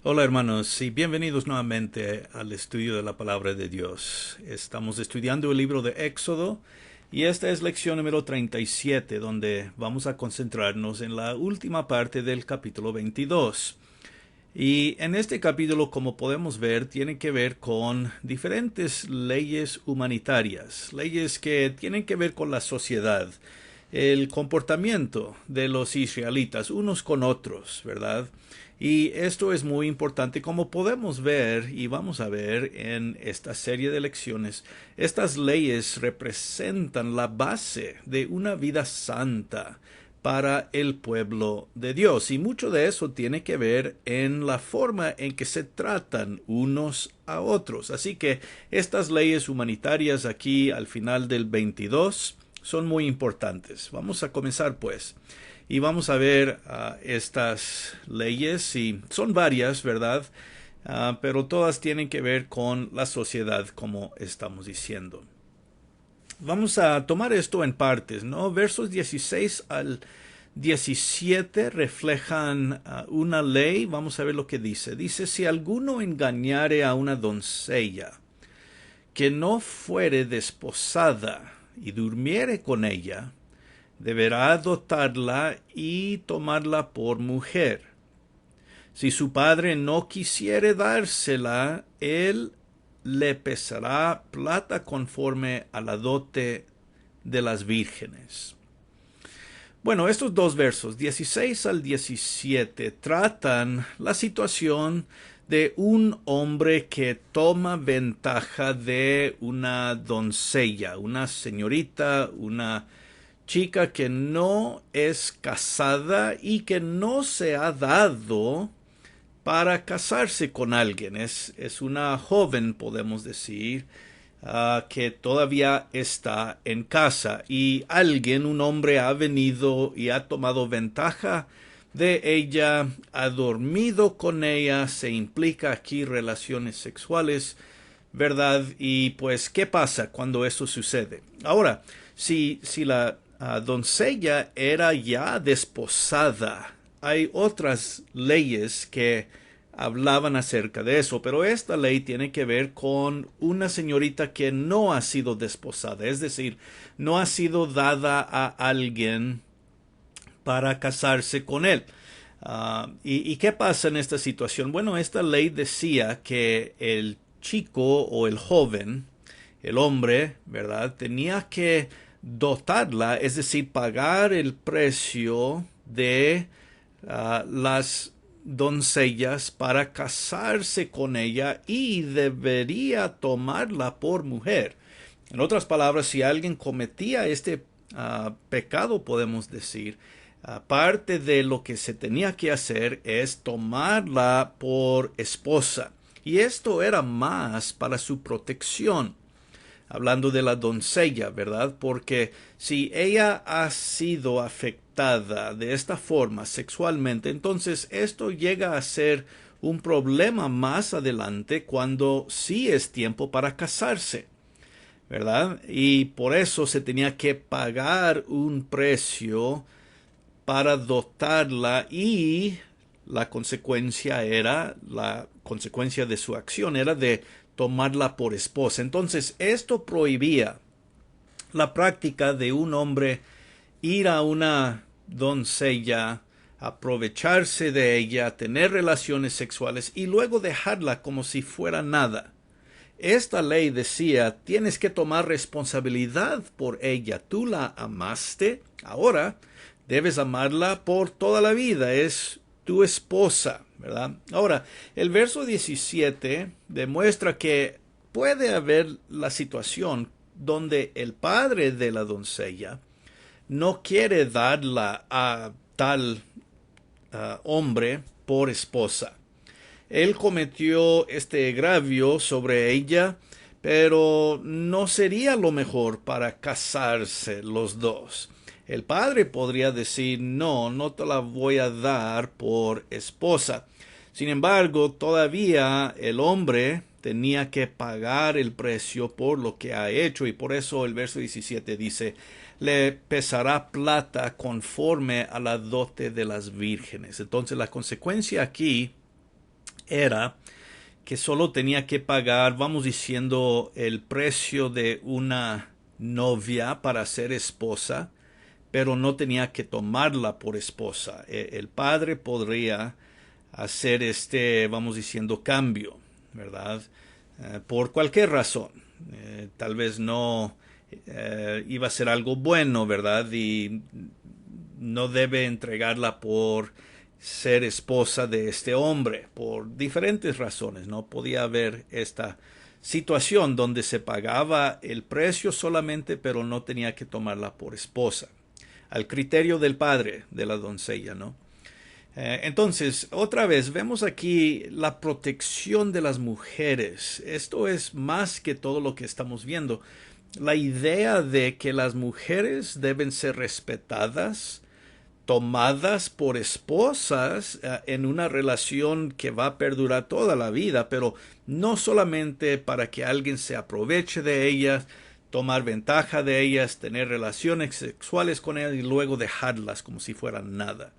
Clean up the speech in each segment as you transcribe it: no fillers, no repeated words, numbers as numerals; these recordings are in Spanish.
Hola hermanos y bienvenidos nuevamente al estudio de la palabra de Dios. Estamos estudiando el libro de Éxodo y esta es lección número 37 donde vamos a concentrarnos en la última parte del capítulo 22. Y en este capítulo, como podemos ver, tiene que ver con diferentes leyes humanitarias, leyes que tienen que ver con la sociedad, el comportamiento de los israelitas unos con otros, ¿verdad? Y esto es muy importante como podemos ver y vamos a ver en esta serie de lecciones. Estas leyes representan la base de una vida santa para el pueblo de Dios. Y mucho de eso tiene que ver en la forma en que se tratan unos a otros. Así que estas leyes humanitarias aquí al final del 22 son muy importantes. Vamos a comenzar pues. Y vamos a ver estas leyes, y son varias, ¿verdad? Pero todas tienen que ver con la sociedad, como estamos diciendo. Vamos a tomar esto en partes, ¿no? Versos 16 al 17 reflejan una ley. Vamos a ver lo que dice. Dice, si alguno engañare a una doncella que no fuere desposada y durmiere con ella, deberá dotarla y tomarla por mujer. Si su padre no quisiere dársela, él le pesará plata conforme a la dote de las vírgenes. Bueno, estos dos versos, 16 al 17, tratan la situación de un hombre que toma ventaja de una doncella, una señorita, una chica que no es casada y que no se ha dado para casarse con alguien. Es una joven, podemos decir, que todavía está en casa y alguien, un hombre, ha venido y ha tomado ventaja de ella, ha dormido con ella, se implica aquí relaciones sexuales, ¿verdad? Y pues, ¿qué pasa cuando eso sucede? Ahora, si la doncella era ya desposada, hay otras leyes que hablaban acerca de eso, pero esta ley tiene que ver con una señorita que no ha sido desposada, es decir, no ha sido dada a alguien para casarse con él. ¿Y qué pasa en esta situación? Bueno, esta ley decía que el chico o el joven, el hombre, ¿verdad? Tenía que dotarla, es decir, pagar el precio de las doncellas para casarse con ella y debería tomarla por mujer. En otras palabras, si alguien cometía este pecado, podemos decir, parte de lo que se tenía que hacer es tomarla por esposa. Y esto era más para su protección, hablando de la doncella, ¿verdad? Porque si ella ha sido afectada de esta forma sexualmente, entonces esto llega a ser un problema más adelante cuando sí es tiempo para casarse, ¿verdad? Y por eso se tenía que pagar un precio para dotarla, y la consecuencia de su acción era de tomarla por esposa. Entonces, esto prohibía la práctica de un hombre ir a una doncella, aprovecharse de ella, tener relaciones sexuales y luego dejarla como si fuera nada. Esta ley decía, tienes que tomar responsabilidad por ella. Tú la amaste, ahora debes amarla por toda la vida. Es tu esposa, ¿verdad? Ahora, el verso 17 demuestra que puede haber la situación donde el padre de la doncella no quiere darla a tal hombre por esposa. Él cometió este agravio sobre ella, pero no sería lo mejor para casarse los dos. El padre podría decir, no, no te la voy a dar por esposa. Sin embargo, todavía el hombre tenía que pagar el precio por lo que ha hecho, y por eso el verso 17 dice, le pesará plata conforme a la dote de las vírgenes. Entonces la consecuencia aquí era que solo tenía que pagar, vamos diciendo, el precio de una novia para ser esposa, pero no tenía que tomarla por esposa. El padre podría hacer vamos diciendo, cambio, ¿verdad? Por cualquier razón. Tal vez no iba a ser algo bueno, ¿verdad? Y no debe entregarla por ser esposa de este hombre, por diferentes razones, ¿no? Podía haber esta situación donde se pagaba el precio solamente, pero no tenía que tomarla por esposa, al criterio del padre de la doncella, ¿no? Entonces, otra vez, vemos aquí la protección de las mujeres. Esto es más que todo lo que estamos viendo. La idea de que las mujeres deben ser respetadas, tomadas por esposas en una relación que va a perdurar toda la vida, pero no solamente para que alguien se aproveche de ellas, tomar ventaja de ellas, tener relaciones sexuales con ellas y luego dejarlas como si fueran nada.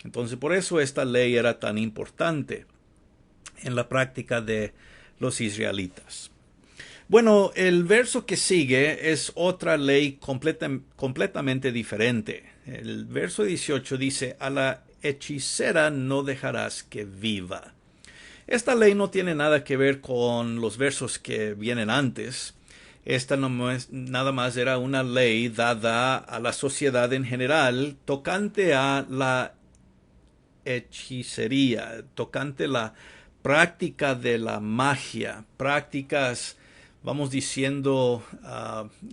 Entonces, por eso esta ley era tan importante en la práctica de los israelitas. Bueno, el verso que sigue es otra ley completamente diferente. El verso 18 dice, a la hechicera no dejarás que viva. Esta ley no tiene nada que ver con los versos que vienen antes. Esta nada más era una ley dada a la sociedad en general tocante a la hechicería, tocante la práctica de la magia, prácticas, vamos diciendo,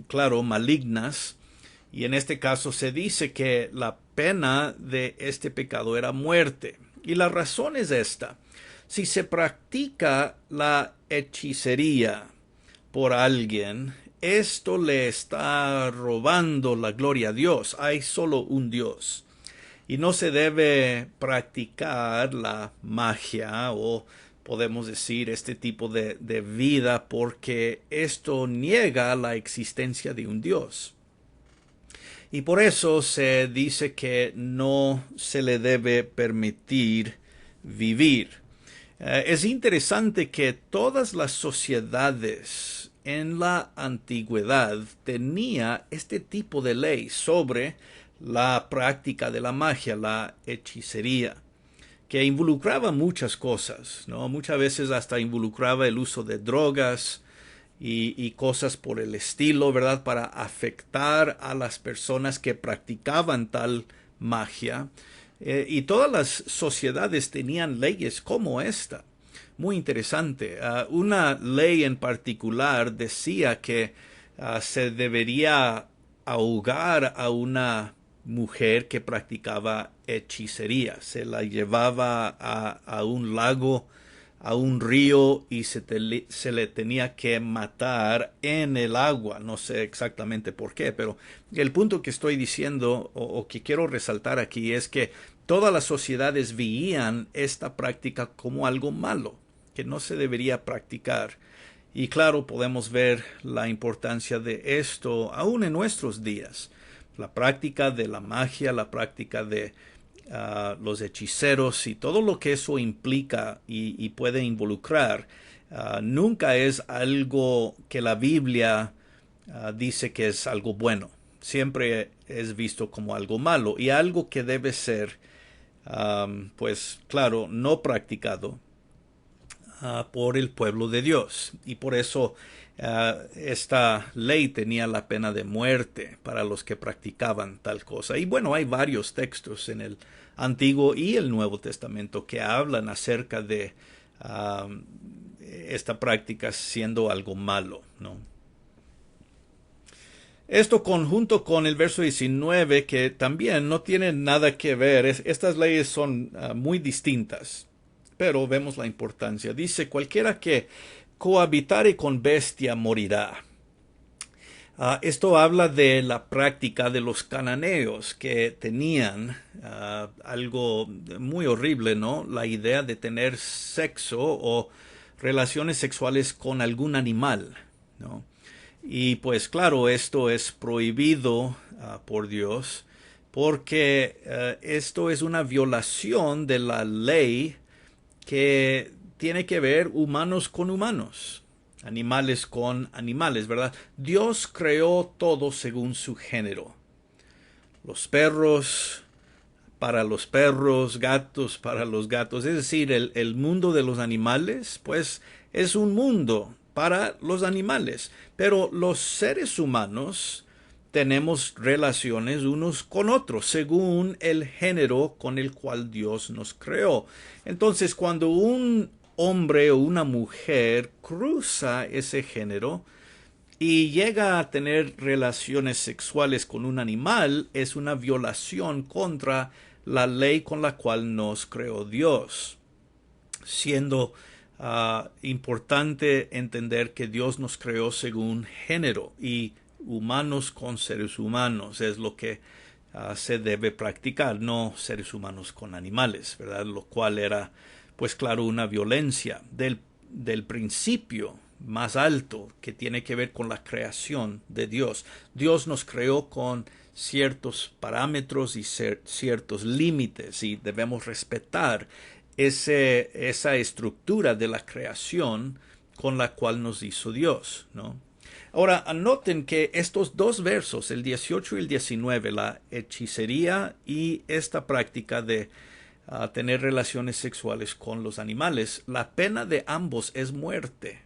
claro, malignas. Y en este caso se dice que la pena de este pecado era muerte. Y la razón es esta. Si se practica la hechicería por alguien, esto le está robando la gloria a Dios. Hay solo un Dios. Y no se debe practicar la magia o podemos decir este tipo de vida porque esto niega la existencia de un Dios. Y por eso se dice que no se le debe permitir vivir. Es interesante que todas las sociedades en la antigüedad tenía este tipo de ley sobre la práctica de la magia, la hechicería, que involucraba muchas cosas, ¿no? Muchas veces hasta involucraba el uso de drogas y cosas por el estilo, ¿verdad? Para afectar a las personas que practicaban tal magia. Y todas las sociedades tenían leyes como esta. Muy interesante. Una ley en particular decía que se debería ahogar a una mujer que practicaba hechicería. Se la llevaba a un lago, a un río y se le tenía que matar en el agua. No sé exactamente por qué, pero el punto que estoy diciendo o que quiero resaltar aquí es que todas las sociedades veían esta práctica como algo malo, que no se debería practicar. Y claro, podemos ver la importancia de esto aún en nuestros días. La práctica de la magia, la práctica de los hechiceros y todo lo que eso implica y puede involucrar, nunca es algo que la Biblia dice que es algo bueno. Siempre es visto como algo malo y algo que debe ser, pues claro, no practicado por el pueblo de Dios. Y por eso esta ley tenía la pena de muerte para los que practicaban tal cosa. Y bueno, hay varios textos en el Antiguo y el Nuevo Testamento que hablan acerca de esta práctica siendo algo malo, ¿no? Esto conjunto con el verso 19, que también no tiene nada que ver. Estas leyes son muy distintas, pero vemos la importancia. Dice, cualquiera que cohabitare con bestia morirá. Esto habla de la práctica de los cananeos que tenían algo muy horrible, ¿no? La idea de tener sexo o relaciones sexuales con algún animal, ¿no? Y pues claro, esto es prohibido por Dios porque esto es una violación de la ley que tiene que ver humanos con humanos, animales con animales, ¿verdad? Dios creó todo según su género. Los perros para los perros, gatos para los gatos. Es decir, el mundo de los animales, pues, es un mundo para los animales. Pero los seres humanos tenemos relaciones unos con otros, según el género con el cual Dios nos creó. Entonces, cuando un hombre o una mujer cruza ese género, y llega a tener relaciones sexuales con un animal, es una violación contra la ley con la cual nos creó Dios, siendo importante entender que Dios nos creó según género y humanos con seres humanos es lo que se debe practicar, no seres humanos con animales, ¿verdad? Lo cual era, pues claro, una violencia del principio más alto que tiene que ver con la creación de Dios. Dios nos creó con ciertos parámetros y ciertos límites y debemos respetar esa estructura de la creación con la cual nos hizo Dios, ¿no? Ahora, anoten que estos dos versos, el 18 y el 19, la hechicería y esta práctica de tener relaciones sexuales con los animales, la pena de ambos es muerte.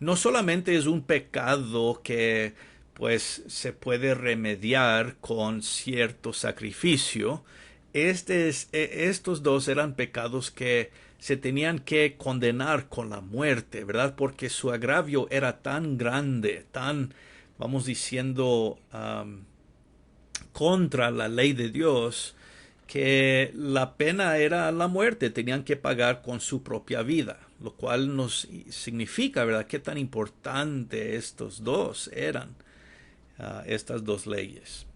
No solamente es un pecado que pues se puede remediar con cierto sacrificio. Estos dos eran pecados que se tenían que condenar con la muerte, ¿verdad? Porque su agravio era tan grande, tan, vamos diciendo, contra la ley de Dios, que la pena era la muerte, tenían que pagar con su propia vida, lo cual nos significa, ¿verdad?, qué tan importante estos dos eran, estas dos leyes.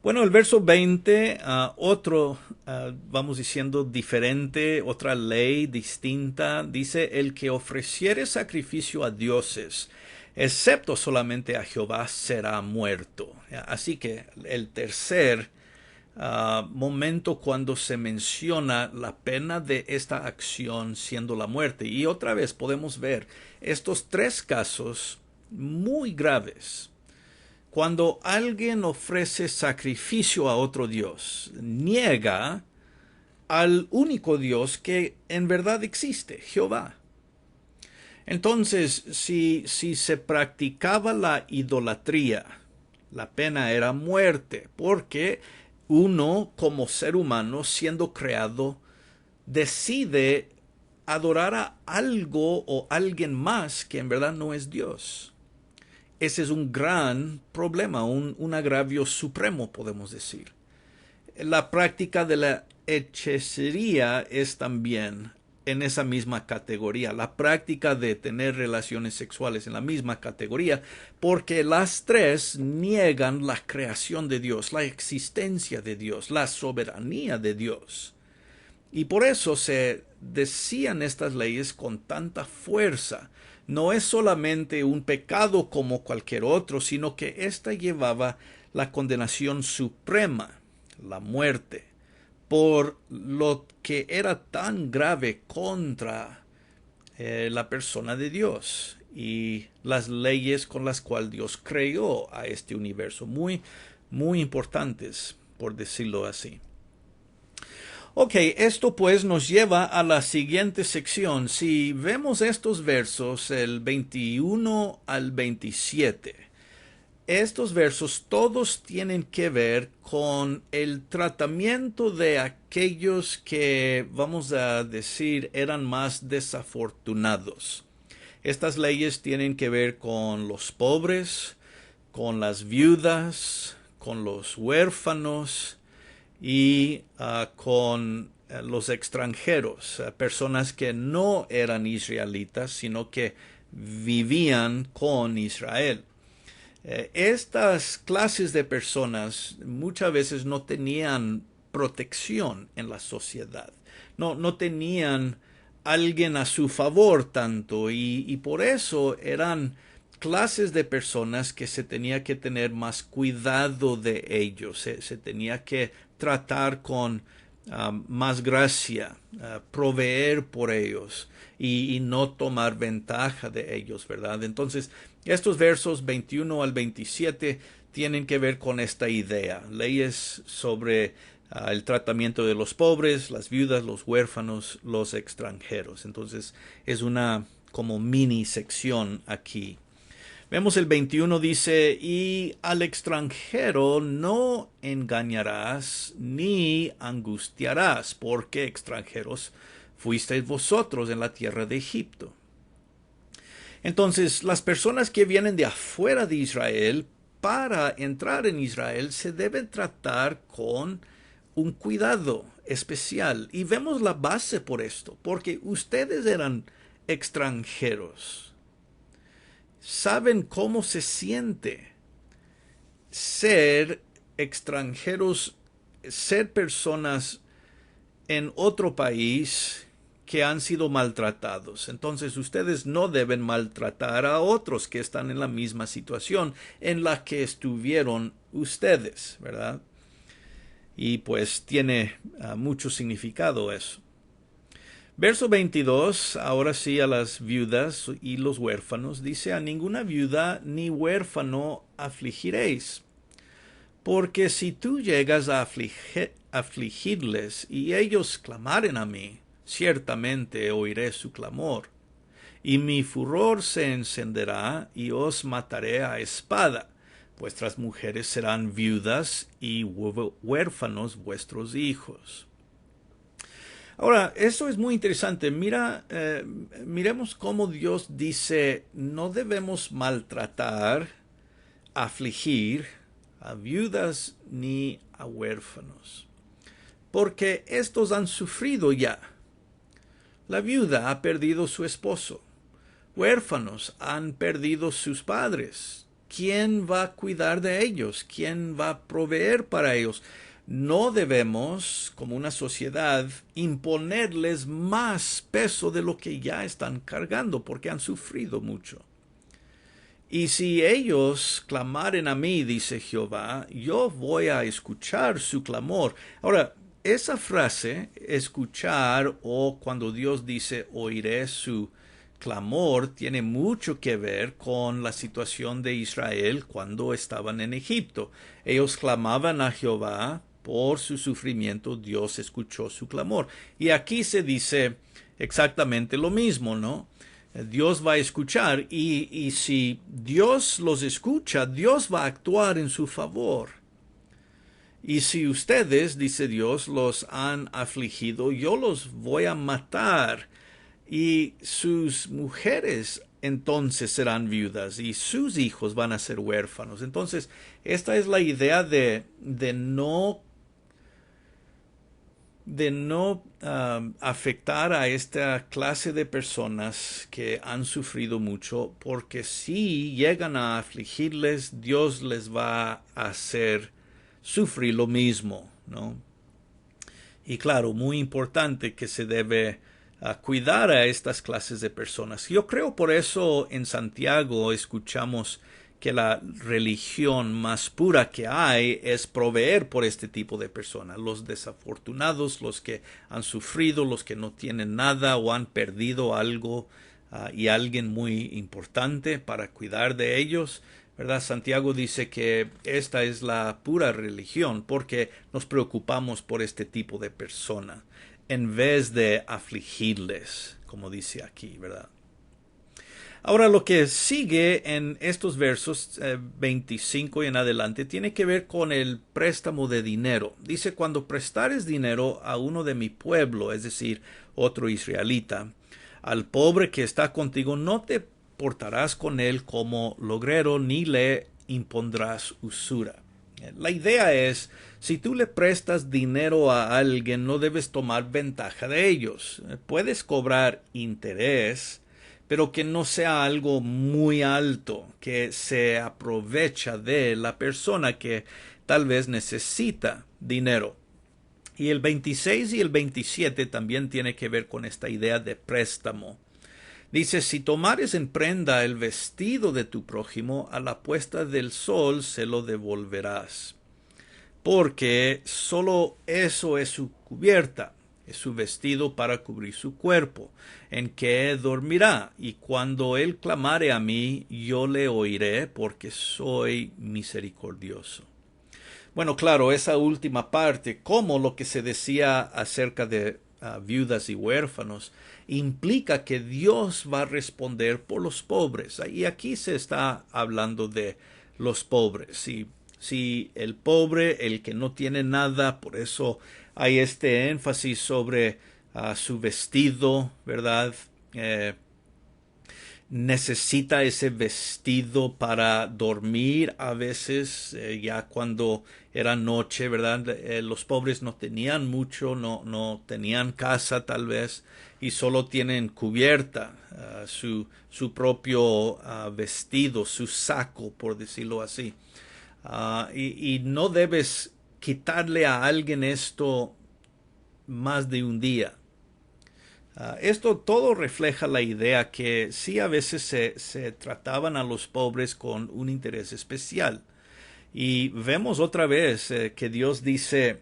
Bueno, el verso 20, otro, vamos diciendo, diferente, otra ley distinta, dice, el que ofreciere sacrificio a dioses, excepto solamente a Jehová, será muerto. Así que el tercer momento cuando se menciona la pena de esta acción siendo la muerte. Y otra vez podemos ver estos tres casos muy graves. Cuando alguien ofrece sacrificio a otro Dios, niega al único Dios que en verdad existe, Jehová. Entonces, si se practicaba la idolatría, la pena era muerte, porque uno, como ser humano, siendo creado, decide adorar a algo o alguien más que en verdad no es Dios. Ese es un gran problema, un agravio supremo, podemos decir. La práctica de la hechicería es también en esa misma categoría. La práctica de tener relaciones sexuales en la misma categoría, porque las tres niegan la creación de Dios, la existencia de Dios, la soberanía de Dios. Y por eso se decían estas leyes con tanta fuerza. No es solamente un pecado como cualquier otro, sino que ésta llevaba la condenación suprema, la muerte, por lo que era tan grave contra la persona de Dios y las leyes con las cuales Dios creó a este universo. Muy, muy importantes, por decirlo así. Ok, esto pues nos lleva a la siguiente sección. Si vemos estos versos, el 21 al 27, estos versos todos tienen que ver con el tratamiento de aquellos que, vamos a decir, eran más desafortunados. Estas leyes tienen que ver con los pobres, con las viudas, con los huérfanos y con los extranjeros, personas que no eran israelitas, sino que vivían con Israel. Estas clases de personas muchas veces no tenían protección en la sociedad, no tenían alguien a su favor tanto y por eso eran clases de personas que se tenía que tener más cuidado de ellos, se tenía que tratar con más gracia, proveer por ellos y no tomar ventaja de ellos, ¿verdad? Entonces, estos versos 21 al 27 tienen que ver con esta idea, leyes sobre el tratamiento de los pobres, las viudas, los huérfanos, los extranjeros. Entonces, es una como mini sección aquí. Vemos el 21 dice, y al extranjero no engañarás ni angustiarás, porque extranjeros fuisteis vosotros en la tierra de Egipto. Entonces, las personas que vienen de afuera de Israel, para entrar en Israel, se deben tratar con un cuidado especial. Y vemos la base por esto, porque ustedes eran extranjeros. Saben cómo se siente ser extranjeros, ser personas en otro país que han sido maltratados. Entonces ustedes no deben maltratar a otros que están en la misma situación en la que estuvieron ustedes, ¿verdad? Y pues tiene mucho significado eso. Verso 22, ahora sí a las viudas y los huérfanos, dice, a ninguna viuda ni huérfano afligiréis, porque si tú llegas a afligirles y ellos clamaren a mí, ciertamente oiré su clamor, y mi furor se encenderá y os mataré a espada. Vuestras mujeres serán viudas y huérfanos vuestros hijos. Ahora, eso es muy interesante. Miremos cómo Dios dice, no debemos maltratar, afligir a viudas ni a huérfanos, porque estos han sufrido ya. La viuda ha perdido su esposo. Huérfanos han perdido sus padres. ¿Quién va a cuidar de ellos? ¿Quién va a proveer para ellos? No debemos, como una sociedad, imponerles más peso de lo que ya están cargando, porque han sufrido mucho. Y si ellos clamaren a mí, dice Jehová, yo voy a escuchar su clamor. Ahora, esa frase, escuchar, o cuando Dios dice, oiré su clamor, tiene mucho que ver con la situación de Israel cuando estaban en Egipto. Ellos clamaban a Jehová por su sufrimiento, Dios escuchó su clamor. Y aquí se dice exactamente lo mismo, ¿no? Dios va a escuchar y si Dios los escucha, Dios va a actuar en su favor. Y si ustedes, dice Dios, los han afligido, yo los voy a matar y sus mujeres entonces serán viudas y sus hijos van a ser huérfanos. Entonces, esta es la idea de no afectar a esta clase de personas que han sufrido mucho, porque si llegan a afligirles, Dios les va a hacer sufrir lo mismo, ¿no? Y claro, muy importante que se debe cuidar a estas clases de personas. Yo creo por eso en Santiago escuchamos que la religión más pura que hay es proveer por este tipo de personas, los desafortunados, los que han sufrido, los que no tienen nada o han perdido algo y alguien muy importante para cuidar de ellos, ¿verdad? Santiago dice que esta es la pura religión porque nos preocupamos por este tipo de persona en vez de afligirles, como dice aquí, ¿verdad? Ahora lo que sigue en estos versos 25 y en adelante tiene que ver con el préstamo de dinero. Dice, cuando prestares dinero a uno de mi pueblo, es decir, otro israelita, al pobre que está contigo, no te portarás con él como logrero ni le impondrás usura. La idea es, si tú le prestas dinero a alguien, no debes tomar ventaja de ellos. Puedes cobrar interés, pero que no sea algo muy alto, que se aprovecha de la persona que tal vez necesita dinero. Y el 26 y el 27 también tiene que ver con esta idea de préstamo. Dice, si tomares en prenda el vestido de tu prójimo, a la puesta del sol se lo devolverás. porque solo eso es su cubierta, es su vestido para cubrir su cuerpo, en que dormirá, y cuando él clamare a mí, yo le oiré, porque soy misericordioso. Bueno, claro, esa última parte, como lo que se decía acerca de viudas y huérfanos, implica que Dios va a responder por los pobres. Y aquí se está hablando de los pobres. Si el pobre, el que no tiene nada, por eso hay este énfasis sobre su vestido, ¿verdad? Necesita ese vestido para dormir a veces, ya cuando era noche, ¿verdad? Los pobres no tenían mucho, no tenían casa tal vez, y solo tienen cubierta, su propio vestido, su saco, por decirlo así. Y no debes quitarle a alguien esto más de un día. Esto todo refleja la idea que sí a veces se trataban a los pobres con un interés especial. Y vemos otra vez que Dios dice,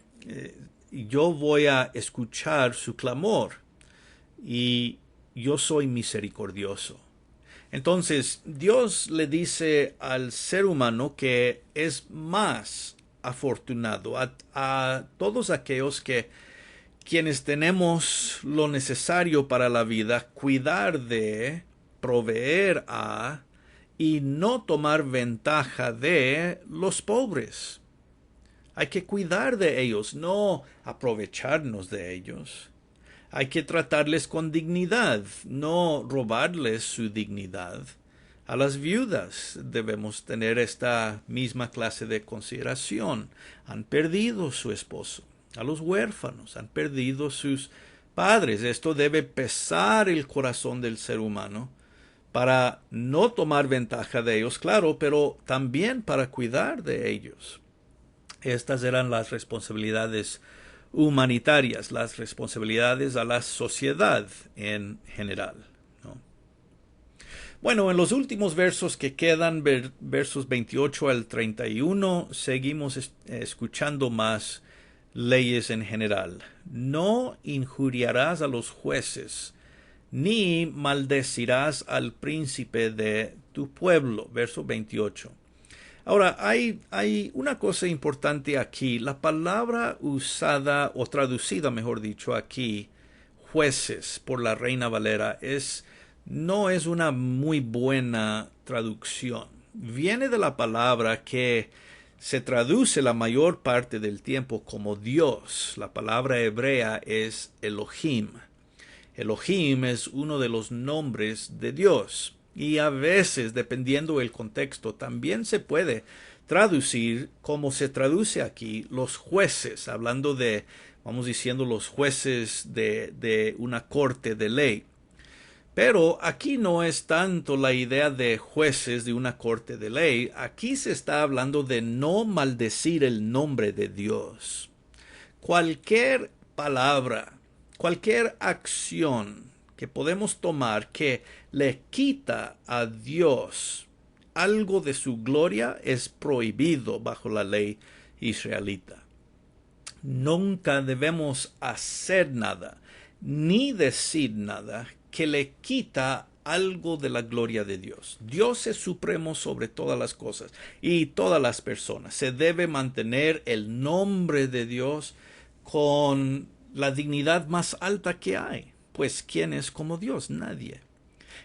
yo voy a escuchar su clamor y yo soy misericordioso. Entonces Dios le dice al ser humano que es más afortunado a todos aquellos que quienes tenemos lo necesario para la vida, cuidar de, proveer a y no tomar ventaja de los pobres. Hay que cuidar de ellos, no aprovecharnos de ellos. Hay que tratarles con dignidad, no robarles su dignidad. A las viudas debemos tener esta misma clase de consideración. Han perdido su esposo. A los huérfanos han perdido sus padres. Esto debe pesar el corazón del ser humano para no tomar ventaja de ellos, claro, pero también para cuidar de ellos. Estas eran las responsabilidades humanitarias, las responsabilidades a la sociedad en general, ¿no? Bueno, en los últimos versos que quedan, versos 28 al 31, seguimos escuchando más leyes en general. No injuriarás a los jueces, ni maldecirás al príncipe de tu pueblo. Verso 28. Ahora, hay una cosa importante aquí. La palabra usada, o traducida, mejor dicho, aquí, jueces, por la Reina Valera, no es una muy buena traducción. Viene de la palabra que se traduce la mayor parte del tiempo como Dios. La palabra hebrea es Elohim. Elohim es uno de los nombres de Dios. Y a veces, dependiendo del contexto, también se puede traducir como se traduce aquí los jueces, hablando de, vamos diciendo, los jueces de una corte de ley. Pero aquí no es tanto la idea de jueces de una corte de ley, aquí se está hablando de no maldecir el nombre de Dios. Cualquier palabra, cualquier acción que podemos tomar que le quita a Dios algo de su gloria es prohibido bajo la ley israelita. Nunca debemos hacer nada, ni decir nada que le quita algo de la gloria de Dios. Dios es supremo sobre todas las cosas y todas las personas. Se debe mantener el nombre de Dios con la dignidad más alta que hay. Pues ¿quién es como Dios? Nadie.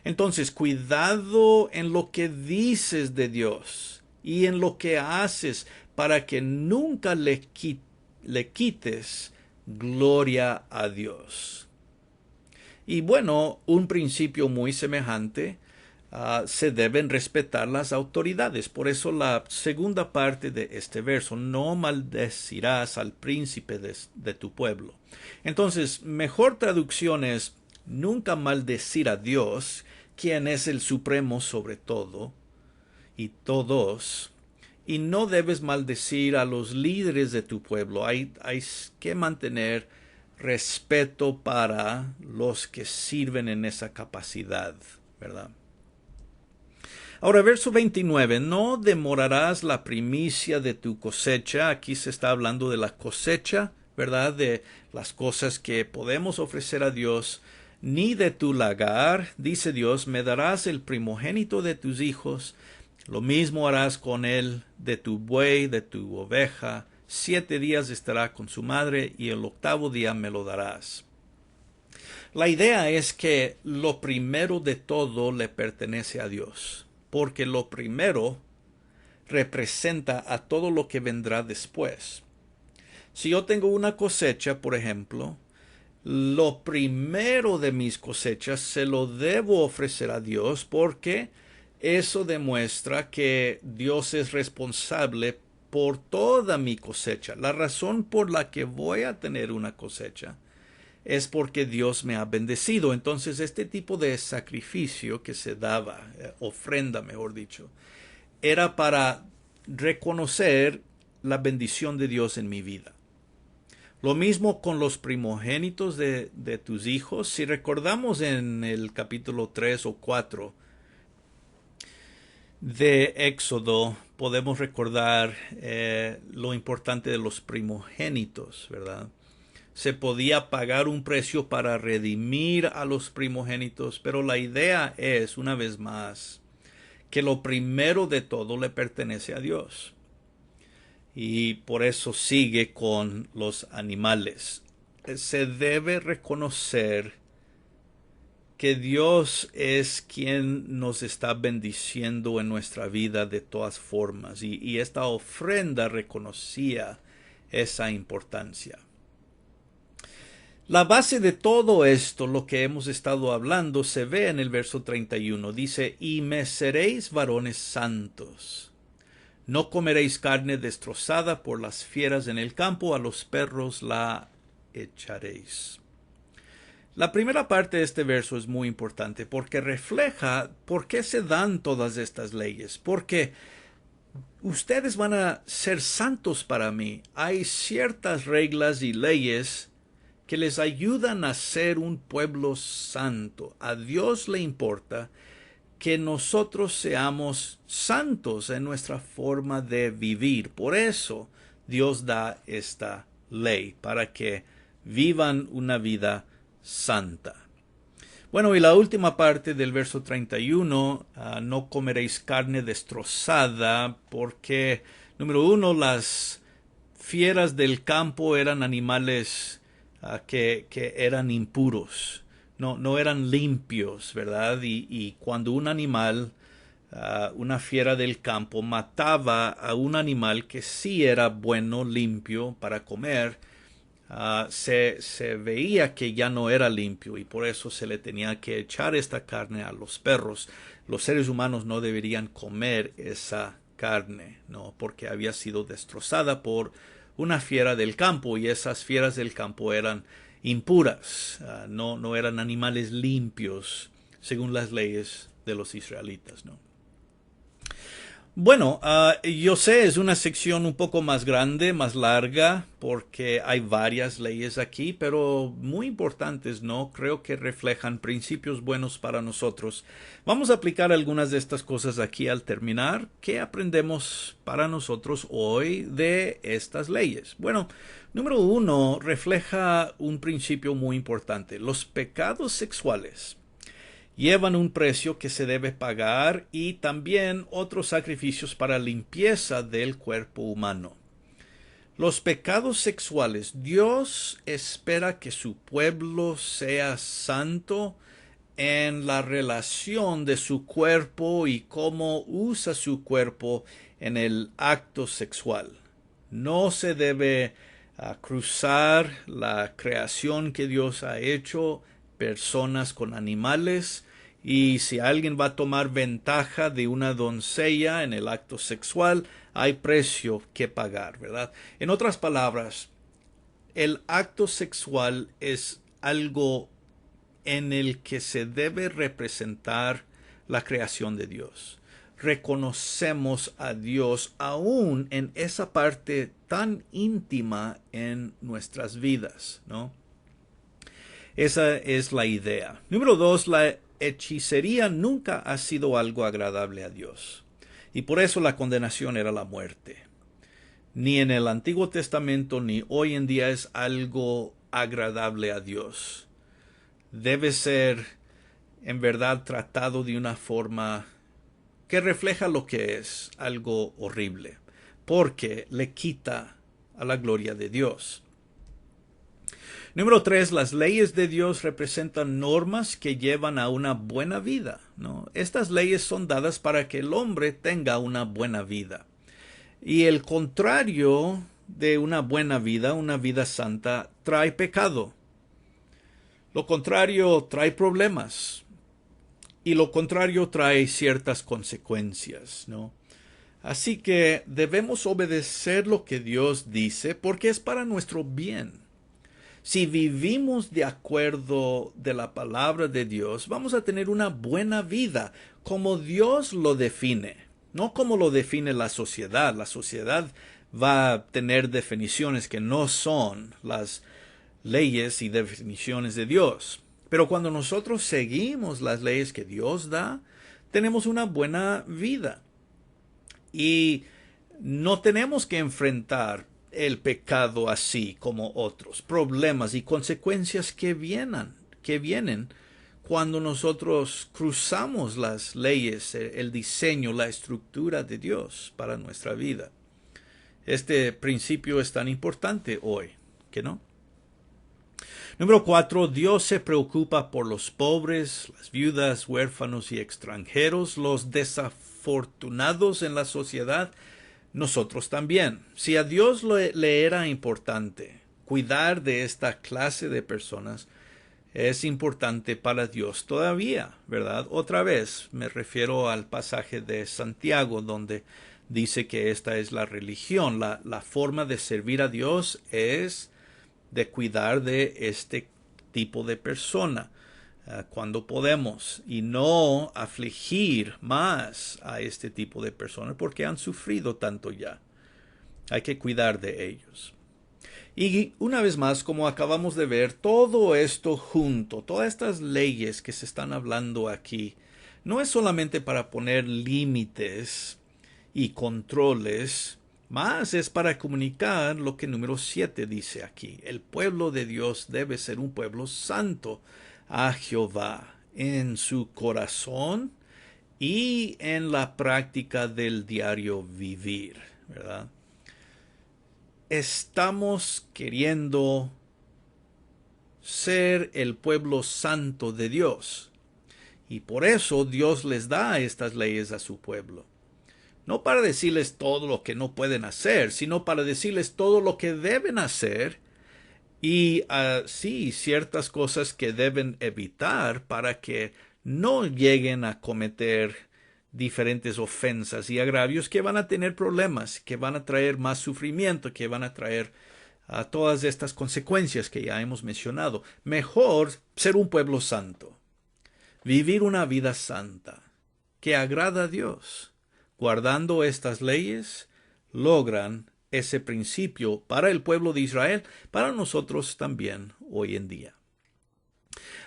Entonces, cuidado en lo que dices de Dios y en lo que haces para que nunca le quites gloria a Dios. Y bueno, un principio muy semejante, se deben respetar las autoridades. Por eso la segunda parte de este verso, no maldecirás al príncipe de tu pueblo. Entonces, mejor traducción es nunca maldecir a Dios, quien es el supremo sobre todo y todos. Y no debes maldecir a los líderes de tu pueblo. Hay que mantener respeto para los que sirven en esa capacidad, ¿verdad? Ahora, verso 29, no demorarás la primicia de tu cosecha. Aquí se está hablando de la cosecha, ¿verdad? De las cosas que podemos ofrecer a Dios, ni de tu lagar, dice Dios, me darás el primogénito de tus hijos, lo mismo harás con él de tu buey, de tu oveja, 7 días estará con su madre, y el 8º día me lo darás. La idea es que lo primero de todo le pertenece a Dios, porque lo primero representa a todo lo que vendrá después. Si yo tengo una cosecha, por ejemplo, lo primero de mis cosechas se lo debo ofrecer a Dios, porque eso demuestra que Dios es responsable por toda mi cosecha. La razón por la que voy a tener una cosecha es porque Dios me ha bendecido. Entonces, este tipo de sacrificio que se daba, ofrenda mejor dicho, era para reconocer la bendición de Dios en mi vida. Lo mismo con los primogénitos de tus hijos. Si recordamos en el capítulo 3 o 4 de Éxodo, podemos recordar lo importante de los primogénitos, ¿verdad? Se podía pagar un precio para redimir a los primogénitos, pero la idea es, una vez más, que lo primero de todo le pertenece a Dios. Y por eso sigue con los animales. Se debe reconocer que Dios es quien nos está bendiciendo en nuestra vida de todas formas. Y esta ofrenda reconocía esa importancia. La base de todo esto, lo que hemos estado hablando, se ve en el verso 31. Dice, y me seréis varones santos. No comeréis carne destrozada por las fieras en el campo, a los perros la echaréis. La primera parte de este verso es muy importante porque refleja por qué se dan todas estas leyes. Porque ustedes van a ser santos para mí. Hay ciertas reglas y leyes que les ayudan a ser un pueblo santo. A Dios le importa que nosotros seamos santos en nuestra forma de vivir. Por eso Dios da esta ley, para que vivan una vida santa. Bueno, y la última parte del verso 31, no comeréis carne destrozada, porque, número 1, las fieras del campo eran animales que eran impuros. No eran limpios, ¿verdad? Y cuando un animal, una fiera del campo, mataba a un animal que sí era bueno, limpio para comer, se veía que ya no era limpio, y por eso se le tenía que echar esta carne a los perros. Los seres humanos no deberían comer esa carne, ¿no? Porque había sido destrozada por una fiera del campo, y esas fieras del campo eran impuras, no eran animales limpios según las leyes de los israelitas, ¿no? Bueno, yo sé, es una sección un poco más grande, más larga, porque hay varias leyes aquí, pero muy importantes, ¿no? Creo que reflejan principios buenos para nosotros. Vamos a aplicar algunas de estas cosas aquí al terminar. ¿Qué aprendemos para nosotros hoy de estas leyes? Bueno, número 1, refleja un principio muy importante. Los pecados sexuales llevan un precio que se debe pagar, y también otros sacrificios para limpieza del cuerpo humano. Los pecados sexuales, Dios espera que su pueblo sea santo en la relación de su cuerpo y cómo usa su cuerpo en el acto sexual. No se debe cruzar la creación que Dios ha hecho, personas con animales. Y si alguien va a tomar ventaja de una doncella en el acto sexual, hay precio que pagar, ¿verdad? En otras palabras, el acto sexual es algo en el que se debe representar la creación de Dios. Reconocemos a Dios aún en esa parte tan íntima en nuestras vidas, ¿no? Esa es la idea. Número 2, la hechicería nunca ha sido algo agradable a Dios. Y por eso la condenación era la muerte. Ni en el Antiguo Testamento ni hoy en día es algo agradable a Dios. Debe ser en verdad tratado de una forma que refleja lo que es algo horrible, porque le quita a la gloria de Dios. Número 3, las leyes de Dios representan normas que llevan a una buena vida, ¿no? Estas leyes son dadas para que el hombre tenga una buena vida. Y el contrario de una vida santa, trae pecado. Lo contrario trae problemas. Y lo contrario trae ciertas consecuencias, ¿no? Así que debemos obedecer lo que Dios dice porque es para nuestro bien. Si vivimos de acuerdo de la palabra de Dios, vamos a tener una buena vida, como Dios lo define, no como lo define la sociedad. La sociedad va a tener definiciones que no son las leyes y definiciones de Dios. Pero cuando nosotros seguimos las leyes que Dios da, tenemos una buena vida. Y no tenemos que enfrentar el pecado así como otros problemas y consecuencias que vienen cuando nosotros cruzamos las leyes, el diseño, la estructura de Dios para nuestra vida. Este principio es tan importante hoy, ¿que no? Número 4, Dios se preocupa por los pobres, las viudas, huérfanos y extranjeros, los desafortunados en la sociedad. Nosotros también. Si a Dios le era importante cuidar de esta clase de personas, es importante para Dios todavía, ¿verdad? Otra vez me refiero al pasaje de Santiago, donde dice que esta es la religión. La forma de servir a Dios es de cuidar de este tipo de persona cuando podemos, y no afligir más a este tipo de personas porque han sufrido tanto ya. Hay que cuidar de ellos. Y una vez más, como acabamos de ver, todo esto junto, todas estas leyes que se están hablando aquí, no es solamente para poner límites y controles, más es para comunicar lo que número 7 dice aquí. El pueblo de Dios debe ser un pueblo santo a Jehová en su corazón y en la práctica del diario vivir, ¿verdad? Estamos queriendo ser el pueblo santo de Dios, y por eso Dios les da estas leyes a su pueblo. No para decirles todo lo que no pueden hacer, sino para decirles todo lo que deben hacer y sí, ciertas cosas que deben evitar para que no lleguen a cometer diferentes ofensas y agravios que van a tener problemas, que van a traer más sufrimiento, que van a traer todas estas consecuencias que ya hemos mencionado. Mejor ser un pueblo santo, vivir una vida santa, que agrada a Dios. Guardando estas leyes, logran ese principio para el pueblo de Israel, para nosotros también hoy en día.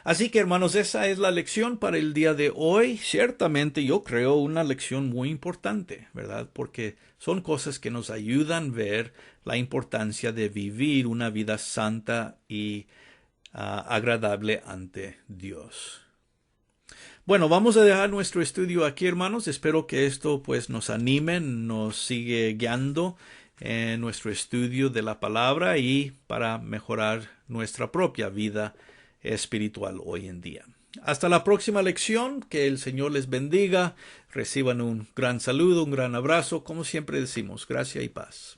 Así que, hermanos, esa es la lección para el día de hoy. Ciertamente yo creo una lección muy importante, ¿verdad? Porque son cosas que nos ayudan a ver la importancia de vivir una vida santa y agradable ante Dios. Bueno, vamos a dejar nuestro estudio aquí, hermanos. Espero que esto pues nos anime, nos sigue guiando en nuestro estudio de la palabra y para mejorar nuestra propia vida espiritual hoy en día. Hasta la próxima lección, que el Señor les bendiga, reciban un gran saludo, un gran abrazo, como siempre decimos, gracia y paz.